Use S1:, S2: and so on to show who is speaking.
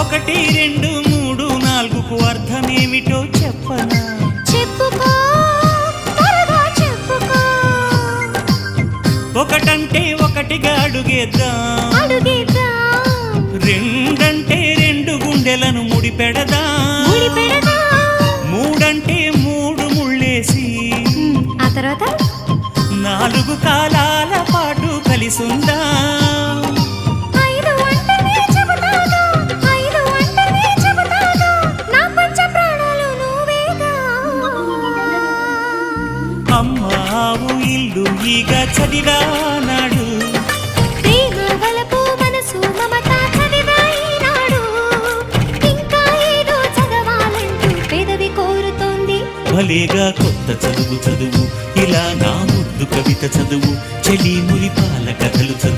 S1: ఒకటి రెండు మూడు నాలుగుకు అర్థమేమిటో చెప్పనా?
S2: చెప్పుకో, త్వరగా చెప్పుకో.
S1: ఒకటంటే ఒకటిగా అడుగేద్దాం, రెండంటే రెండు గుండెలను ముడిపెడదాం, మూడంటే మూడు ముళ్ళేసి
S2: ఆ తర్వాత
S1: నాలుగు కాలాల పాటు కలిసుందాం. అమ్మావు ఇల్లు ఈగ చదివానాడు,
S2: ప్రేమ వలపు మనసు మమత చదివాయినాడు. ఇంకా ఏదో చదవాలంటూ పెదవి కోరుతోంది.
S1: భలేగా కొత్త చదువు చదువు, ఇలా నా ముద్దు కవిత చదువు, చెలి మురిపాల కథలు చదువు.